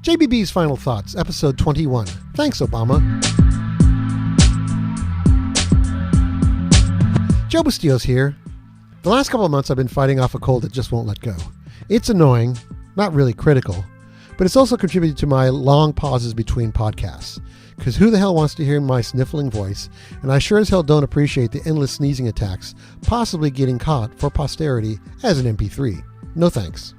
JBB's Final Thoughts, Episode 21. Thanks, Obama. Joe Bustillo's here. The last couple of months I've been fighting off a cold that just won't let go. It's annoying, not really critical, but it's also contributed to my long pauses between podcasts. Because who the hell wants to hear my sniffling voice? And I sure as hell don't appreciate the endless sneezing attacks, possibly getting caught for posterity as an MP3. No thanks.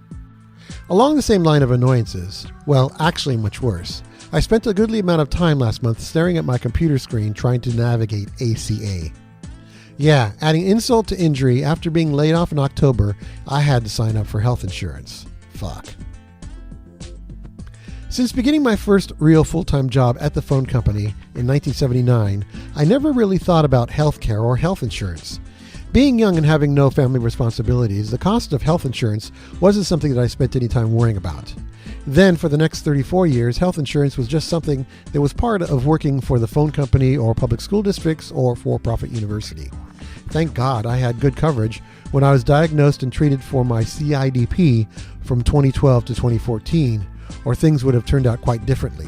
Along the same line of annoyances, well, actually much worse, I spent a goodly amount of time last month staring at my computer screen trying to navigate ACA. Yeah, adding insult to injury, after being laid off in October, I had to sign up for health insurance. Fuck. Since beginning my first real full-time job at the phone company in 1979, I never really thought about healthcare or health insurance. Being young and having no family responsibilities, the cost of health insurance wasn't something that I spent any time worrying about. Then, for the next 34 years, health insurance was just something that was part of working for the phone company or public school districts or for-profit university. Thank God I had good coverage when I was diagnosed and treated for my CIDP from 2012 to 2014, or things would have turned out quite differently.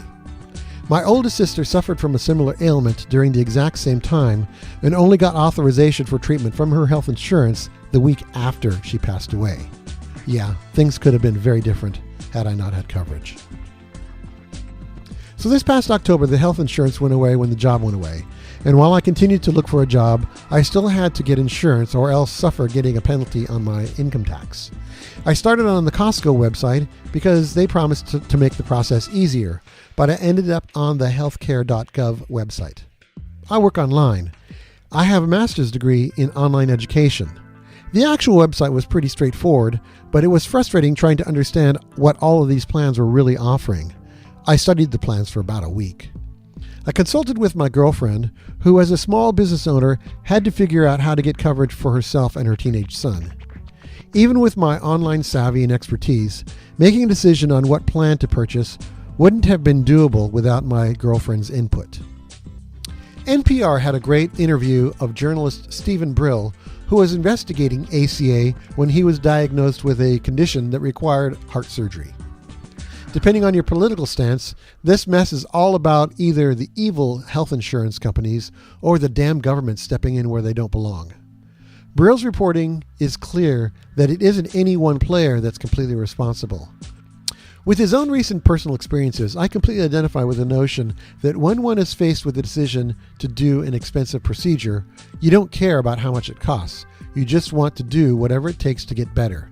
My oldest sister suffered from a similar ailment during the exact same time and only got authorization for treatment from her health insurance the week after she passed away. Yeah, things could have been very different had I not had coverage. So this past October, the health insurance went away when the job went away. And while I continued to look for a job, I still had to get insurance or else suffer getting a penalty on my income tax. I started on the Costco website because they promised to make the process easier, but I ended up on the healthcare.gov website. I work online. I have a master's degree in online education. The actual website was pretty straightforward, but it was frustrating trying to understand what all of these plans were really offering. I studied the plans for about a week. I consulted with my girlfriend, who as a small business owner had to figure out how to get coverage for herself and her teenage son. Even with my online savvy and expertise, making a decision on what plan to purchase wouldn't have been doable without my girlfriend's input. NPR had a great interview of journalist Stephen Brill, who was investigating ACA when he was diagnosed with a condition that required heart surgery. Depending on your political stance, this mess is all about either the evil health insurance companies or the damn government stepping in where they don't belong. Brill's reporting is clear that it isn't any one player that's completely responsible. With his own recent personal experiences, I completely identify with the notion that when one is faced with the decision to do an expensive procedure, you don't care about how much it costs. You just want to do whatever it takes to get better.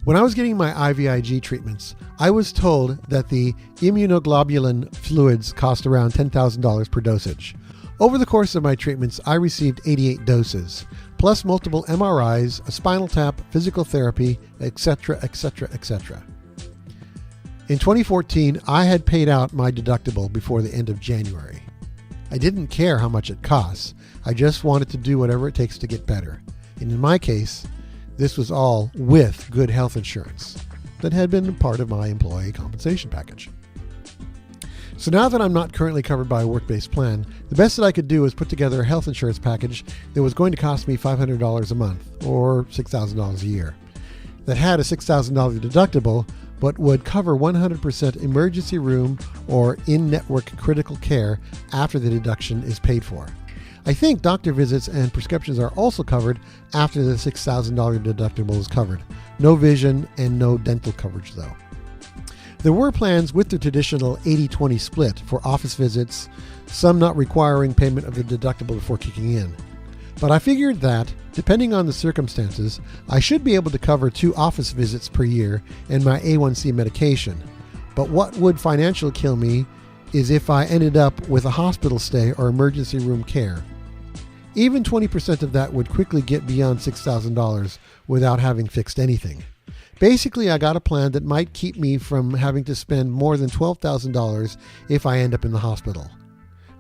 When I was getting my IVIG treatments, I was told that the immunoglobulin fluids cost around $10,000 per dosage. Over the course of my treatments, I received 88 doses, plus multiple MRIs, a spinal tap, physical therapy, etc., etc., etc. In 2014, I had paid out my deductible before the end of January. I didn't care how much it costs. I just wanted to do whatever it takes to get better. And in my case, this was all with good health insurance that had been part of my employee compensation package. So now that I'm not currently covered by a work-based plan, the best that I could do was put together a health insurance package that was going to cost me $500 a month, or $6,000 a year, that had a $6,000 deductible, but would cover 100% emergency room or in-network critical care after the deduction is paid for. I think doctor visits and prescriptions are also covered after the $6,000 deductible is covered. No vision and no dental coverage, though. There were plans with the traditional 80-20 split for office visits, some not requiring payment of the deductible before kicking in. But I figured that, depending on the circumstances, I should be able to cover 2 office visits per year and my A1C medication. But what would financially kill me is if I ended up with a hospital stay or emergency room care. Even 20% of that would quickly get beyond $6,000 without having fixed anything. Basically, I got a plan that might keep me from having to spend more than $12,000 if I end up in the hospital.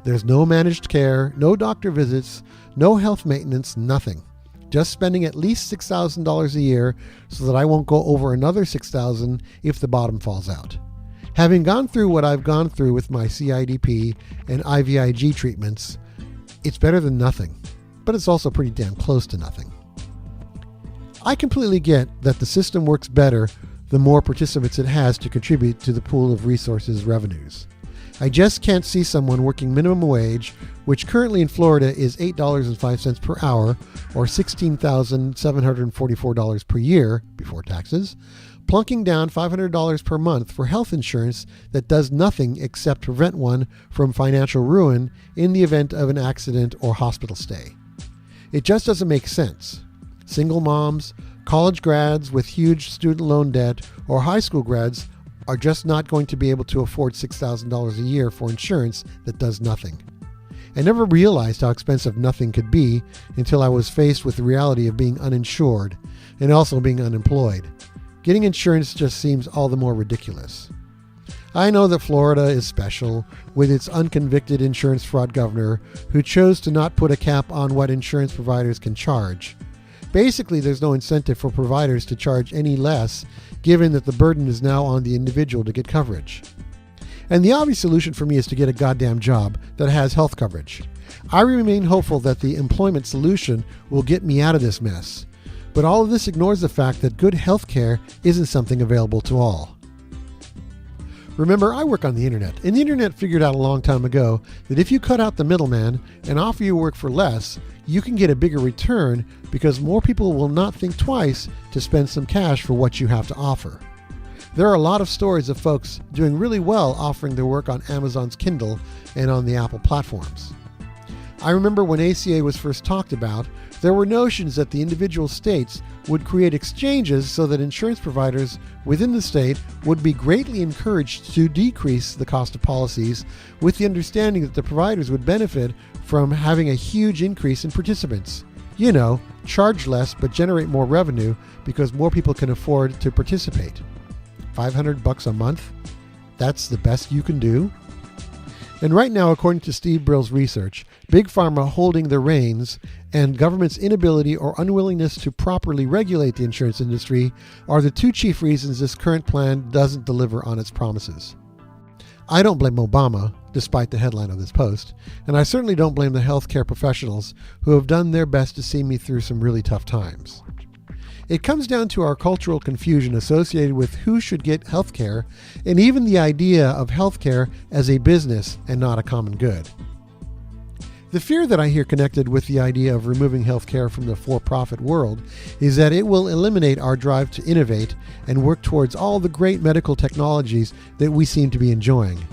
There's no managed care, no doctor visits, no health maintenance, nothing. Just spending at least $6,000 a year so that I won't go over another $6,000 if the bottom falls out. Having gone through what I've gone through with my CIDP and IVIG treatments, it's better than nothing, but it's also pretty damn close to nothing. I completely get that the system works better the more participants it has to contribute to the pool of resources revenues. I just can't see someone working minimum wage, which currently in Florida is $8.05 per hour, or $16,744 per year before taxes, plunking down $500 per month for health insurance that does nothing except prevent one from financial ruin in the event of an accident or hospital stay. It just doesn't make sense. Single moms, college grads with huge student loan debt, or high school grads are just not going to be able to afford $6,000 a year for insurance that does nothing. I never realized how expensive nothing could be until I was faced with the reality of being uninsured and also being unemployed. Getting insurance just seems all the more ridiculous. I know that Florida is special with its unconvicted insurance fraud governor who chose to not put a cap on what insurance providers can charge. Basically, there's no incentive for providers to charge any less, given that the burden is now on the individual to get coverage. And the obvious solution for me is to get a goddamn job that has health coverage. I remain hopeful that the employment solution will get me out of this mess. But all of this ignores the fact that good health care isn't something available to all. Remember, I work on the internet, and the internet figured out a long time ago that if you cut out the middleman and offer your work for less, you can get a bigger return because more people will not think twice to spend some cash for what you have to offer. There are a lot of stories of folks doing really well offering their work on Amazon's Kindle and on the Apple platforms. I remember when ACA was first talked about, there were notions that the individual states would create exchanges so that insurance providers within the state would be greatly encouraged to decrease the cost of policies, with the understanding that the providers would benefit from having a huge increase in participants. You know, charge less but generate more revenue because more people can afford to participate. $500 a month? That's the best you can do? And right now, according to Steve Brill's research, Big Pharma holding the reins and government's inability or unwillingness to properly regulate the insurance industry are the two chief reasons this current plan doesn't deliver on its promises. I don't blame Obama, despite the headline of this post, and I certainly don't blame the healthcare professionals who have done their best to see me through some really tough times. It comes down to our cultural confusion associated with who should get healthcare, and even the idea of healthcare as a business and not a common good. The fear that I hear connected with the idea of removing healthcare from the for-profit world is that it will eliminate our drive to innovate and work towards all the great medical technologies that we seem to be enjoying.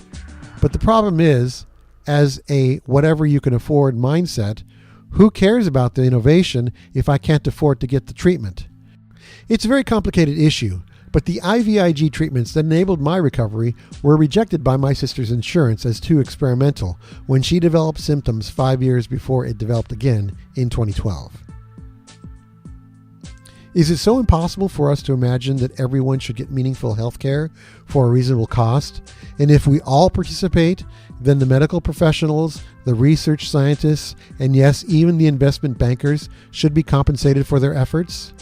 But the problem is, as a whatever you can afford mindset, who cares about the innovation if I can't afford to get the treatment? It's a very complicated issue, but the IVIG treatments that enabled my recovery were rejected by my sister's insurance as too experimental when she developed symptoms 5 years before it developed again in 2012. Is it so impossible for us to imagine that everyone should get meaningful health care for a reasonable cost? And if we all participate, then the medical professionals, the research scientists, and yes, even the investment bankers should be compensated for their efforts?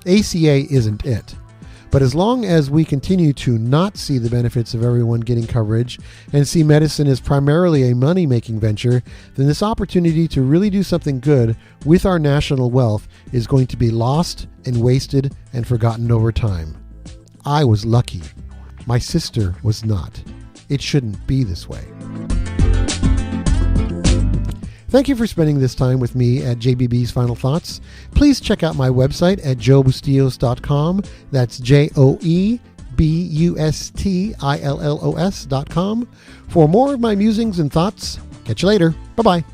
ACA isn't it. But as long as we continue to not see the benefits of everyone getting coverage and see medicine as primarily a money-making venture, then this opportunity to really do something good with our national wealth is going to be lost and wasted and forgotten over time. I was lucky. My sister was not. It shouldn't be this way. Thank you for spending this time with me at JBB's Final Thoughts. Please check out my website at joebustillos.com. That's JOEBUSTILLOS.com for more of my musings and thoughts. Catch you later. Bye-bye.